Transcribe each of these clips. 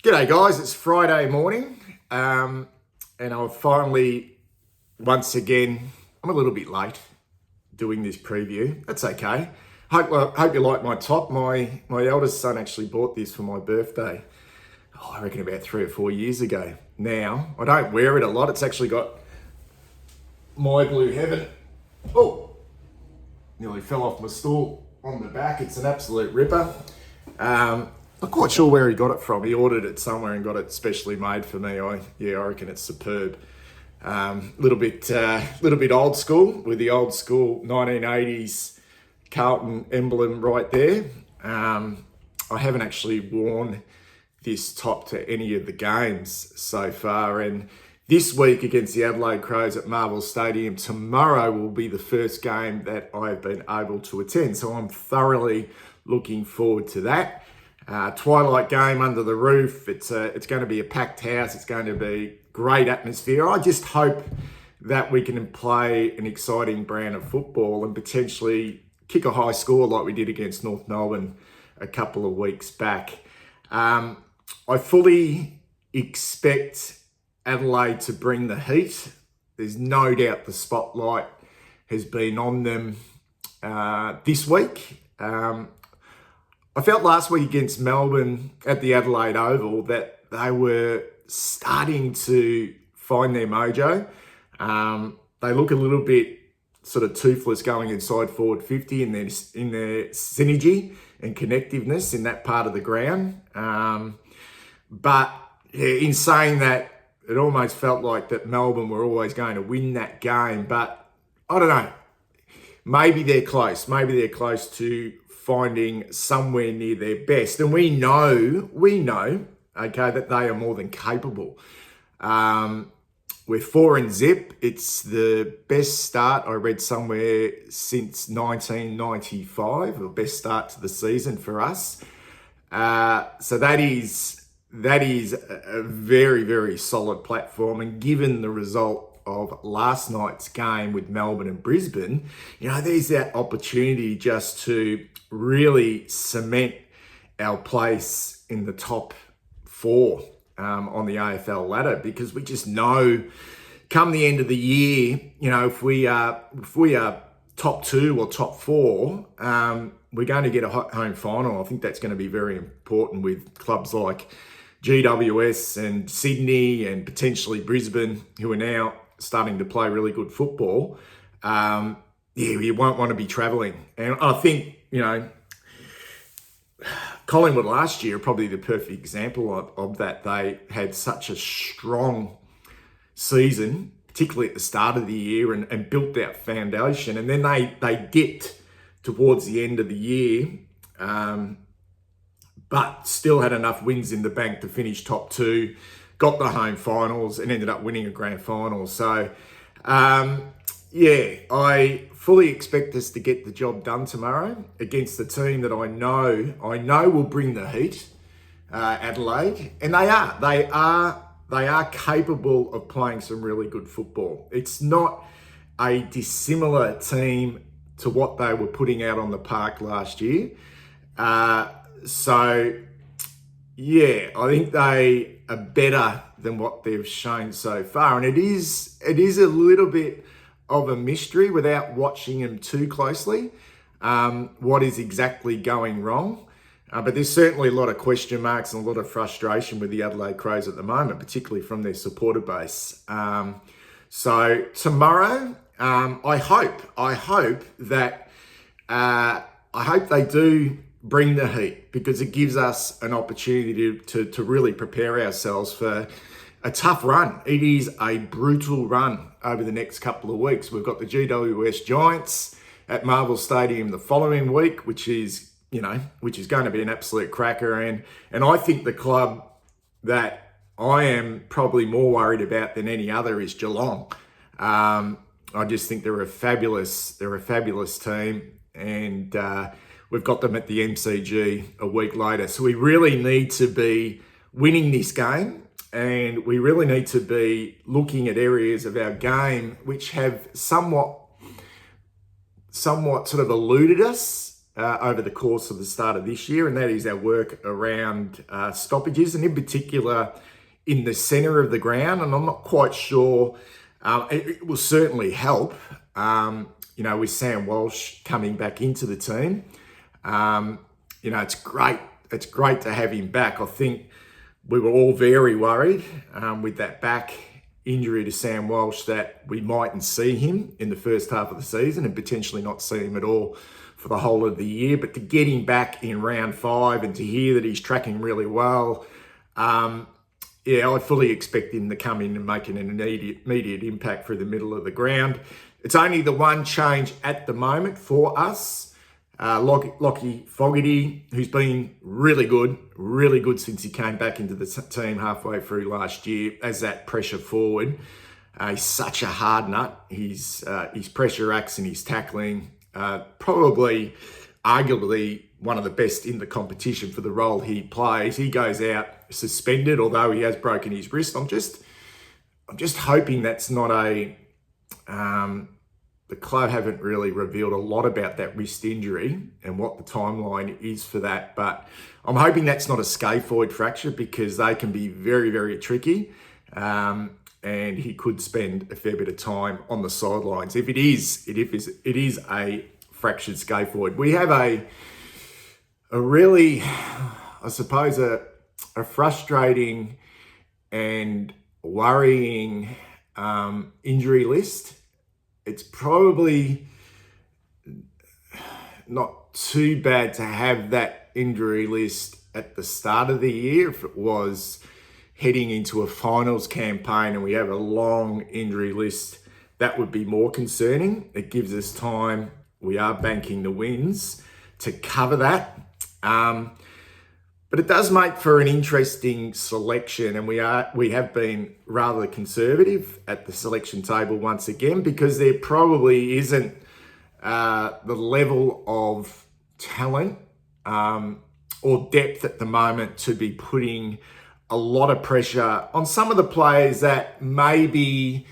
G'day guys, it's Friday morning and I've finally, once again, I'm a little bit late doing this preview. That's okay. Hope you like my top. My eldest son actually bought this for my birthday, I reckon about 3 or 4 years ago. Now, I don't wear it a lot. It's actually got My Blue Heaven. Oh, nearly fell off my stool on the back. It's an absolute ripper. Not quite sure where he got it from. He ordered it somewhere and got it specially made for me. I reckon it's superb. Little bit old school with the old school 1980s Carlton emblem right there. I haven't actually worn this top to any of the games so far, and this week against the Adelaide Crows at Marvel Stadium tomorrow will be the first game that I've been able to attend. So I'm thoroughly looking forward to that. Twilight game under the roof. It's going to be a packed house. It's going to be great atmosphere. I just hope that we can play an exciting brand of football and potentially kick a high score like we did against North Melbourne a couple of weeks back. I fully expect Adelaide to bring the heat. There's no doubt the spotlight has been on them this week. I felt last week against Melbourne at the Adelaide Oval that they were starting to find their mojo. They look a little bit sort of toothless going inside forward 50 in their synergy and connectiveness in that part of the ground. But in saying that, it almost felt like that Melbourne were always going to win that game. But I don't know. Maybe they're close. Maybe they're close to finding somewhere near their best. And we know, okay, that they are more than capable. We're 4-0. It's the best start I read somewhere since 1995, or best start to the season for us. So that is a very, very solid platform. And given the result of last night's game with Melbourne and Brisbane, there's that opportunity just to really cement our place in the top 4 on the AFL ladder, because we just know come the end of the year, if we are top 2 or top 4, we're going to get a home final. I think that's going to be very important with clubs like GWS and Sydney and potentially Brisbane, who are now starting to play really good football. You won't want to be travelling. And I think, Collingwood last year, probably the perfect example of that. They had such a strong season, particularly at the start of the year, and built that foundation. And then they dipped towards the end of the year, but still had enough wins in the bank to finish top 2, got the home finals and ended up winning a grand final. So, I fully expect us to get the job done tomorrow against the team that I know will bring the heat, Adelaide. And they are capable of playing some really good football. It's not a dissimilar team to what they were putting out on the park last year. I think they are better than what they've shown so far. And it is a little bit of a mystery without watching them too closely, what is exactly going wrong. But there's certainly a lot of question marks and a lot of frustration with the Adelaide Crows at the moment, particularly from their supporter base. So tomorrow, I hope they do bring the heat, because it gives us an opportunity to really prepare ourselves for a tough run. It is a brutal run over the next couple of weeks. We've got the GWS Giants at Marvel Stadium the following week, which is going to be an absolute cracker. And I think the club that I am probably more worried about than any other is Geelong. I just think they're a fabulous team, and we've got them at the MCG a week later. So we really need to be winning this game, and we really need to be looking at areas of our game which have somewhat sort of eluded us over the course of the start of this year, and that is our work around stoppages, and in particular in the centre of the ground. And I'm not quite sure, it will certainly help, with Sam Walsh coming back into the team. It's great. It's great to have him back. I think we were all very worried with that back injury to Sam Walsh that we mightn't see him in the first half of the season and potentially not see him at all for the whole of the year. But to get him back in round 5 and to hear that he's tracking really well, I fully expect him to come in and make an immediate impact through the middle of the ground. It's only the one change at the moment for us. Lockie Fogarty, who's been really good since he came back into the team halfway through last year as that pressure forward. He's such a hard nut. His pressure acts and his tackling, probably arguably one of the best in the competition for the role he plays. He goes out suspended, although he has broken his wrist. I'm just hoping that's not a... the club haven't really revealed a lot about that wrist injury and what the timeline is for that. But I'm hoping that's not a scaphoid fracture, because they can be very, very tricky. And he could spend a fair bit of time on the sidelines. If it is a fractured scaphoid. We have a really, I suppose, a frustrating and worrying injury list. It's probably not too bad to have that injury list at the start of the year. If it was heading into a finals campaign and we have a long injury list, that would be more concerning. It gives us time. We are banking the wins to cover that. But it does make for an interesting selection, and we have been rather conservative at the selection table once again, because there probably isn't the level of talent or depth at the moment to be putting a lot of pressure on some of the players that may be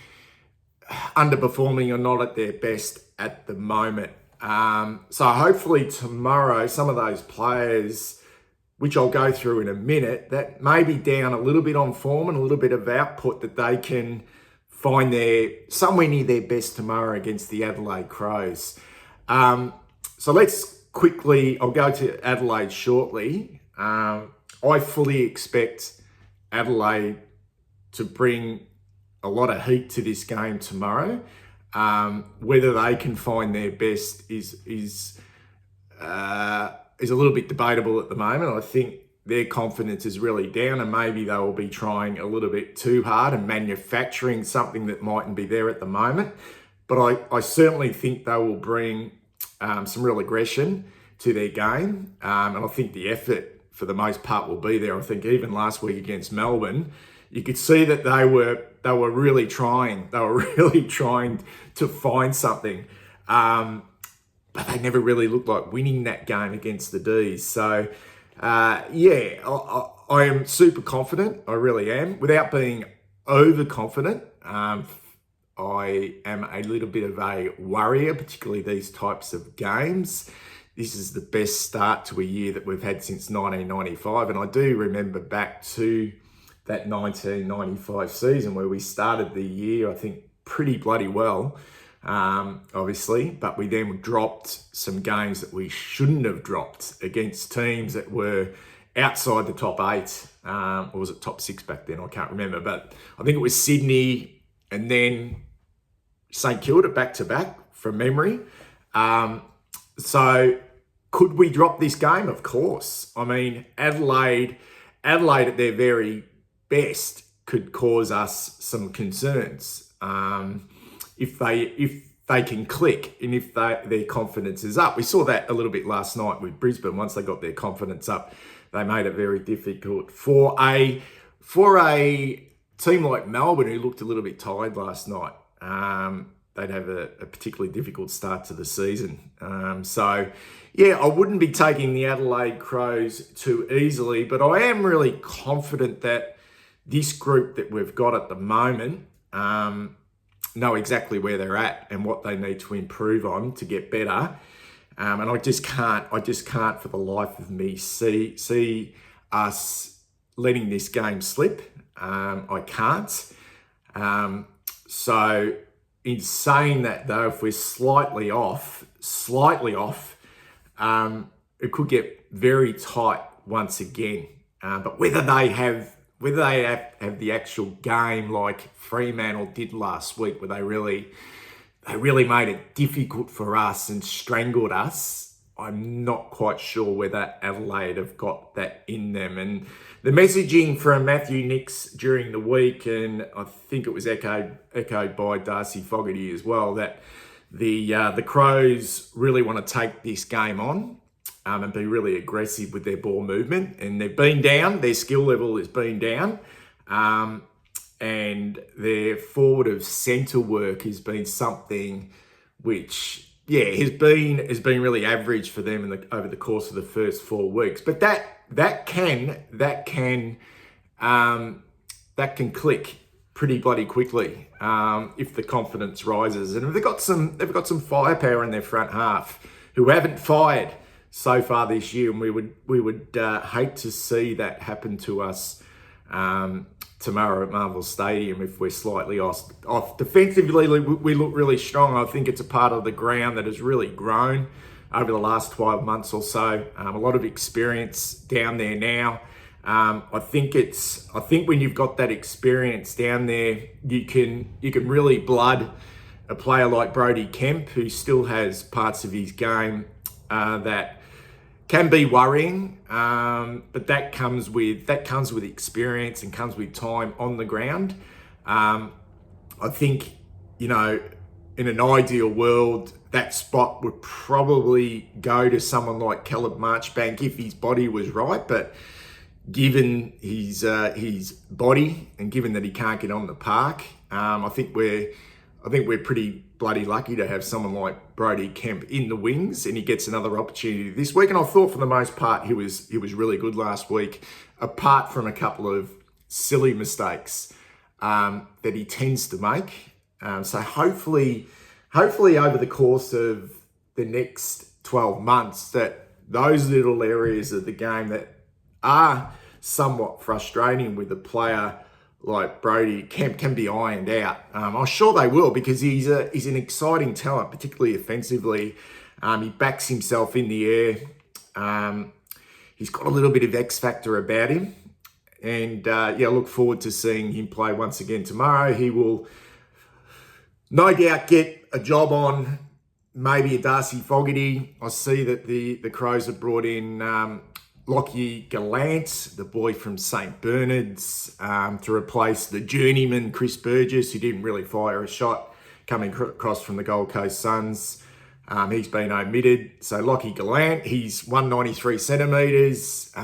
underperforming or not at their best at the moment. So hopefully tomorrow, some of those players, which I'll go through in a minute, that may be down a little bit on form and a little bit of output, that they can find somewhere near their best tomorrow against the Adelaide Crows. So let's quickly, I'll go to Adelaide shortly. I fully expect Adelaide to bring a lot of heat to this game tomorrow. Whether they can find their best is a little bit debatable at the moment. I think their confidence is really down, and maybe they will be trying a little bit too hard and manufacturing something that mightn't be there at the moment. But I certainly think they will bring some real aggression to their game, and I think the effort for the most part will be there. I think even last week against Melbourne, you could see that they were really trying. They were really trying to find something. But they never really looked like winning that game against the D's. So, I am super confident. I really am. Without being overconfident, I am a little bit of a worrier, particularly these types of games. This is the best start to a year that we've had since 1995. And I do remember back to that 1995 season where we started the year, I think, pretty bloody well. Obviously, but we then dropped some games that we shouldn't have dropped against teams that were outside the top 8, or was it top 6 back then? I can't remember, but I think it was Sydney and then St Kilda back to back from memory. So could we drop this game? Of course. I mean, Adelaide at their very best could cause us some concerns. If they can click and if their confidence is up. We saw that a little bit last night with Brisbane. Once they got their confidence up, they made it very difficult for a team like Melbourne, who looked a little bit tired last night. They'd have a particularly difficult start to the season. I wouldn't be taking the Adelaide Crows too easily, but I am really confident that this group that we've got at the moment know exactly where they're at and what they need to improve on to get better. And I just can't for the life of me see us letting this game slip. I can't. So in saying that though, if we're slightly off, it could get very tight once again. But whether they have the actual game like Fremantle did last week, where they really made it difficult for us and strangled us, I'm not quite sure whether Adelaide have got that in them. And the messaging from Matthew Nicks during the week, and I think it was echoed by Darcy Fogarty as well, that the Crows really want to take this game on and be really aggressive with their ball movement. And they've been down, their skill level has been down. And their forward of centre work has been something which, has been really average for them over the course of the first 4 weeks. But that can click pretty bloody quickly if the confidence rises. And they've got some firepower in their front half who haven't fired so far this year, and we would hate to see that happen to us tomorrow at Marvel Stadium if we're slightly off. Defensively, we look really strong. I think it's a part of the ground that has really grown over the last 12 months or so. A lot of experience down there now. I think when you've got that experience down there, you can really blood a player like Brodie Kemp, who still has parts of his game that can be worrying, but that comes with experience and comes with time on the ground. I think, in an ideal world, that spot would probably go to someone like Caleb Marchbank if his body was right. But given his body and given that he can't get on the park, I think we're pretty bloody lucky to have someone like Brodie Kemp in the wings, and he gets another opportunity this week. And I thought for the most part he was really good last week, apart from a couple of silly mistakes that he tends to make. So hopefully over the course of the next 12 months, that those little areas of the game that are somewhat frustrating with a player like Brodie Kemp can be ironed out. I'm sure they will, because he's an exciting talent, particularly offensively. He backs himself in the air. He's got a little bit of X factor about him. And I look forward to seeing him play once again tomorrow. He will no doubt get a job on maybe a Darcy Fogarty. I see that the Crows have brought in Lockie Gallant, the boy from St. Bernard's, to replace the journeyman Chris Burgess, who didn't really fire a shot coming across from the Gold Coast Suns. He's been omitted. So Lockie Gallant, he's 193 centimetres,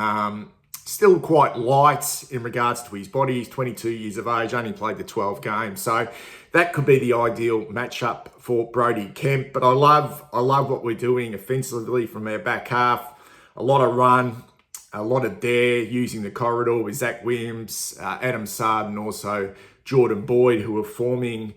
still quite light in regards to his body. He's 22 years of age, only played the 12 games. So that could be the ideal matchup for Brodie Kemp. But I love what we're doing offensively from our back half. A lot of run, a lot of dare, using the corridor with Zach Williams, Adam Sard, and also Jordan Boyd, who are forming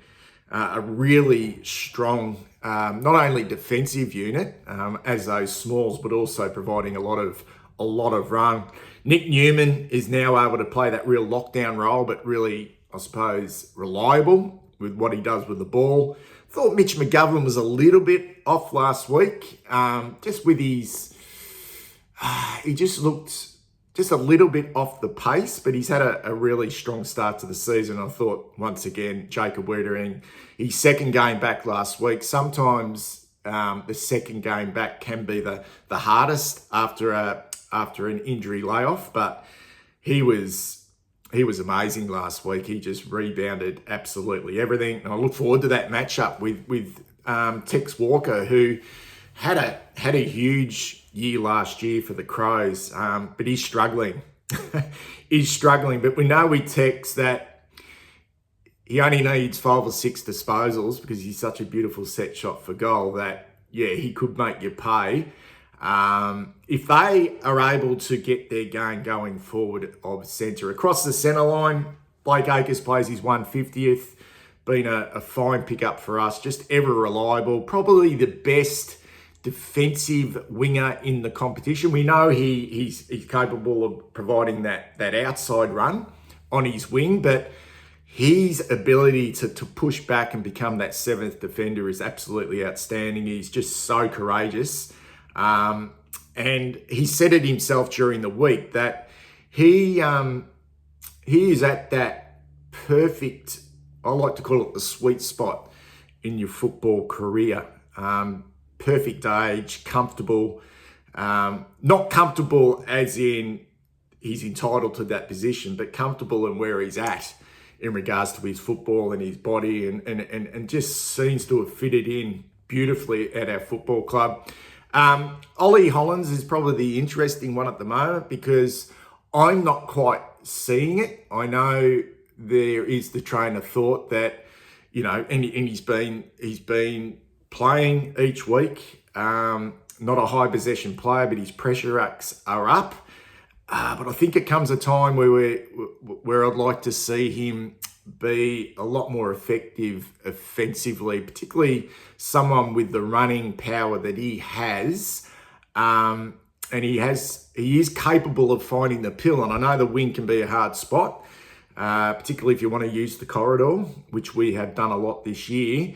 a really strong, not only defensive unit as those smalls, but also providing a lot of run. Nick Newman is now able to play that real lockdown role, but really, I suppose, reliable with what he does with the ball. Thought Mitch McGovern was a little bit off last week, just with his. He just looked just a little bit off the pace, but he's had a really strong start to the season. I thought, once again, Jacob Weitering, his second game back last week. Sometimes the second game back can be the hardest after an injury layoff, but he was amazing last week. He just rebounded absolutely everything. And I look forward to that matchup with Tex Walker, who had a huge year last year for the Crows, but he's struggling. He's struggling, but we know with Tex that he only needs 5 or 6 disposals because he's such a beautiful set shot for goal that, he could make you pay. If they are able to get their game going forward of centre, across the centre line, Blake Acres plays his 150th, been a fine pickup for us, just ever reliable, probably the best defensive winger in the competition. We know he's capable of providing that outside run on his wing, but his ability to push back and become that seventh defender is absolutely outstanding. He's just so courageous. And he said it himself during the week that he is at that perfect, I like to call it the sweet spot in your football career. Perfect age, comfortable, not comfortable as in he's entitled to that position, but comfortable in where he's at in regards to his football and his body, and just seems to have fitted in beautifully at our football club. Ollie Hollands is probably the interesting one at the moment because I'm not quite seeing it. I know there is the train of thought that, you know, and he's been playing each week. Not a high possession player, but his pressure racks are up. But I think it comes a time where I'd like to see him be a lot more effective offensively, particularly someone with the running power that he has. And he is capable of finding the pill. And I know the wing can be a hard spot, particularly if you want to use the corridor, which we have done a lot this year.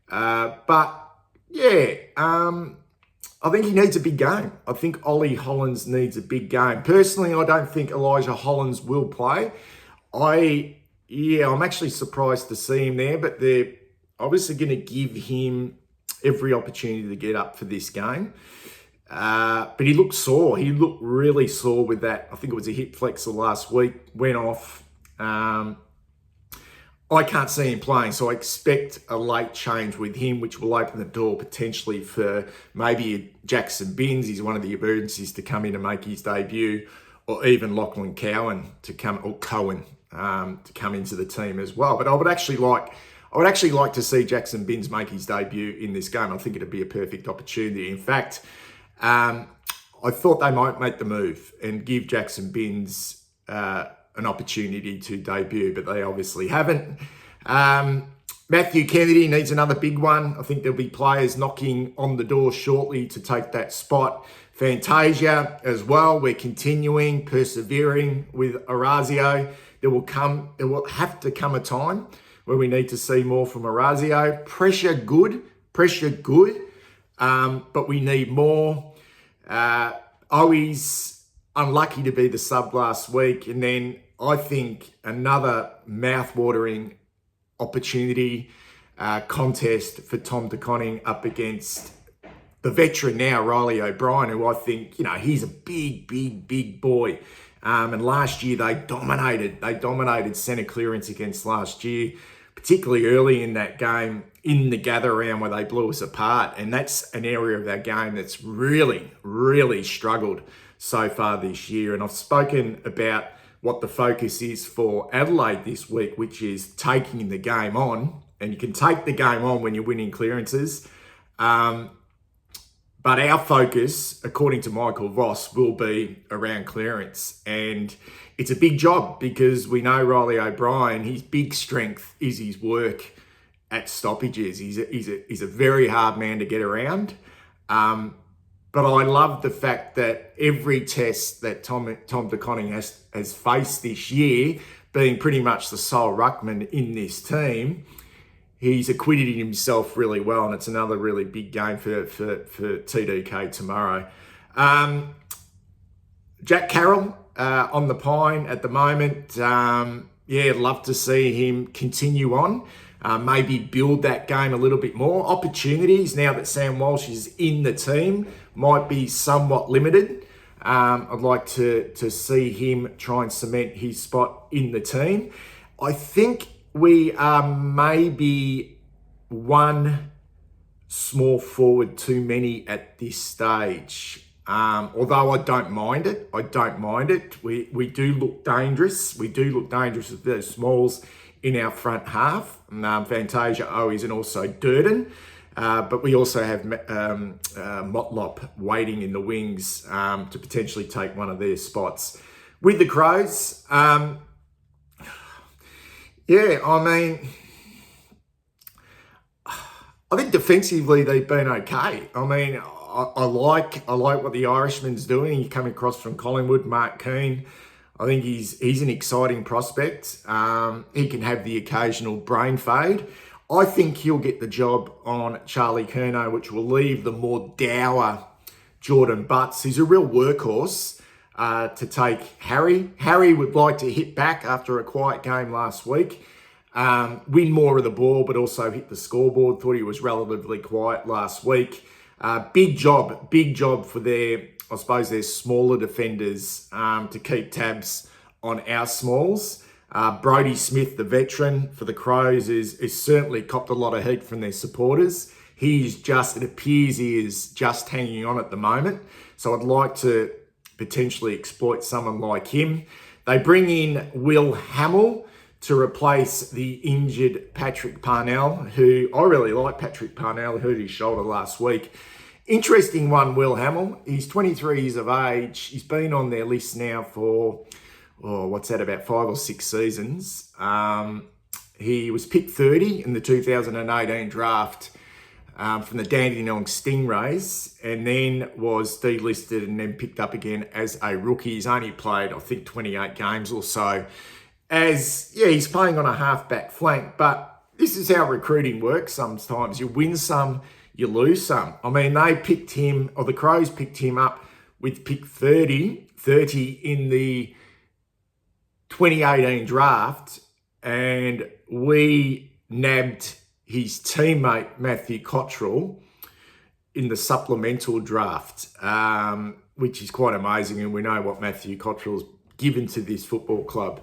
But yeah, I think he needs a big game. I think Ollie Hollands needs a big game. Personally, I don't think Elijah Hollands will play. I'm actually surprised to see him there, but they're obviously going to give him every opportunity to get up for this game. But he looked sore. He looked really sore with that. I think it was a hip flexor last week. Went off. I can't see him playing, so I expect a late change with him, which will open the door potentially for maybe Jackson Binns. He's one of the emergencies to come in and make his debut, or even Lachlan Cowan to come into the team as well. But I would actually like to see Jackson Binns make his debut in this game. I think it'd be a perfect opportunity. In fact, I thought they might make the move and give Jackson Binns an opportunity to debut, but they obviously haven't. Matthew Kennedy needs another big one. I think there'll be players knocking on the door shortly to take that spot. Fantasia as well. We're continuing, persevering with Orazio. There will have to come a time where we need to see more from Orazio. Pressure good, but we need more. Always unlucky to be the sub last week, and then I think another mouth-watering opportunity contest for Tom De Koning up against the veteran now, Riley O'Brien, who I think, you know, he's a big boy. And last year they dominated centre clearance against last year, particularly early in that game in the gather round where they blew us apart. And that's an area of our game that's really struggled so far this year. And I've spoken about what the focus is for Adelaide this week, which is taking the game on. And you can take the game on when you're winning clearances. But our focus, according to Michael Voss, will be around clearance. And it's a big job because we know Riley O'Brien, his big strength is his work at stoppages. He's a very hard man to get around. But I love the fact that every test that Tom De Koning has faced this year, being pretty much the sole ruckman in this team, he's acquitted himself really well, and it's another really big game for TDK tomorrow. Jack Carroll on the pine at the moment. Love to see him continue on. Maybe build that game a little bit more. Opportunities now that Sam Walsh is in the team might be somewhat limited. I'd like to see him try and cement his spot in the team. I think we are maybe one small forward too many at this stage. Although I don't mind it. We do look dangerous. We do look dangerous with those smalls in our front half. Fantasia, Owies, and also Durden. But we also have Motlop waiting in the wings to potentially take one of their spots. With the Crows, I think defensively they've been okay. I mean, I like what the Irishman's doing. He's coming across from Collingwood, Mark Keane. I think he's an exciting prospect. He can have the occasional brain fade. I think he'll get the job on Charlie Curnow, which will leave the more dour Jordan Butts. He's a real workhorse to take Harry. Harry would like to hit back after a quiet game last week, win more of the ball, but also hit the scoreboard. Thought he was relatively quiet last week. Big job for their smaller defenders to keep tabs on our smalls. Brodie Smith, the veteran for the Crows, is certainly copped a lot of heat from their supporters. It appears he is just hanging on at the moment. So I'd like to potentially exploit someone like him. They bring in Will Hamill to replace the injured Patrick Parnell, who I really like. Patrick Parnell hurt his shoulder last week. Interesting one, Will Hamill. He's 23 years of age. He's been on their list now for, about 5 or 6 seasons. He was picked 30 in the 2018 draft from the Dandenong Stingrays, and then was delisted and then picked up again as a rookie. He's only played, I think, 28 games or so. He's playing on a half-back flank, but this is how recruiting works sometimes. You win some, you lose some. I mean, the Crows picked him up with pick 30 in the 2018 draft, and we nabbed his teammate Matthew Cottrell in the supplemental draft, which is quite amazing, and we know what Matthew Cottrell's given to this football club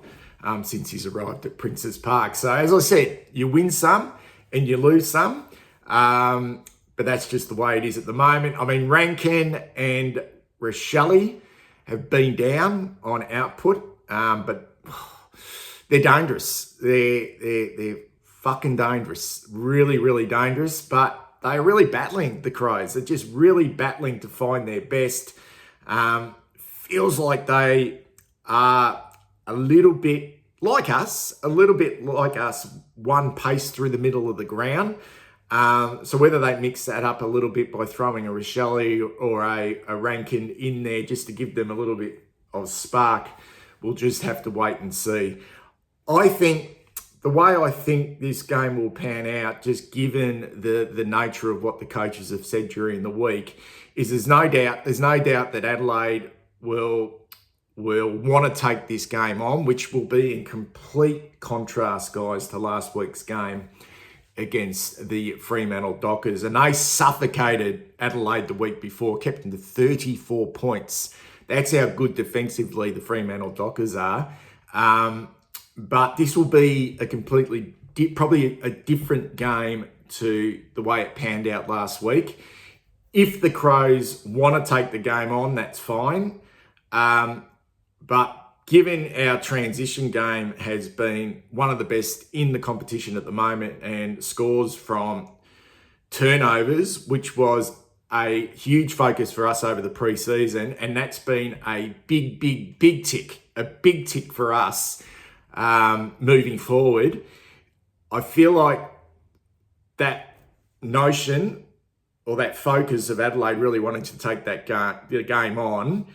since he's arrived at Princes Park. So as I said, you win some and you lose some, but that's just the way it is at the moment. I mean, Rankin and Rochelle have been down on output, but they're dangerous. They're fucking dangerous. Really, really dangerous. But they're really battling, the Crows. They're just really battling to find their best. Feels like they are a little bit like us, one pace through the middle of the ground. So whether they mix that up a little bit by throwing a Rochelle or a Rankin in there just to give them a little bit of spark, we'll just have to wait and see. The way I think this game will pan out, just given the nature of what the coaches have said during the week, is there's no doubt that Adelaide will want to take this game on, which will be in complete contrast, guys, to last week's game against the Fremantle Dockers. And they suffocated Adelaide the week before, kept them to 34 points. That's how good defensively the Fremantle Dockers are. But this will be probably a different game to the way it panned out last week. If the Crows want to take the game on, that's fine. But given our transition game has been one of the best in the competition at the moment, and scores from turnovers, which was a huge focus for us over the pre-season, and that's been a big tick for us moving forward. I feel like that notion or that focus of Adelaide really wanting to take the game on,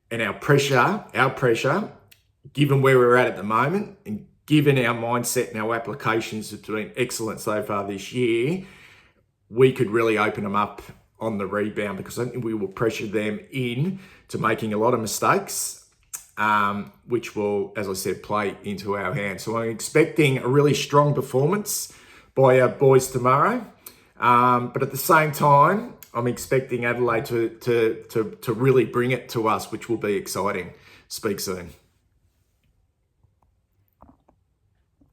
and our pressure, given where we're at the moment, and given our mindset and our applications have been excellent so far this year, we could really open them up on the rebound, because I think we will pressure them in to making a lot of mistakes, which will, as I said, play into our hands. So I'm expecting a really strong performance by our boys tomorrow. But at the same time, I'm expecting Adelaide to really bring it to us, which will be exciting. Speak soon.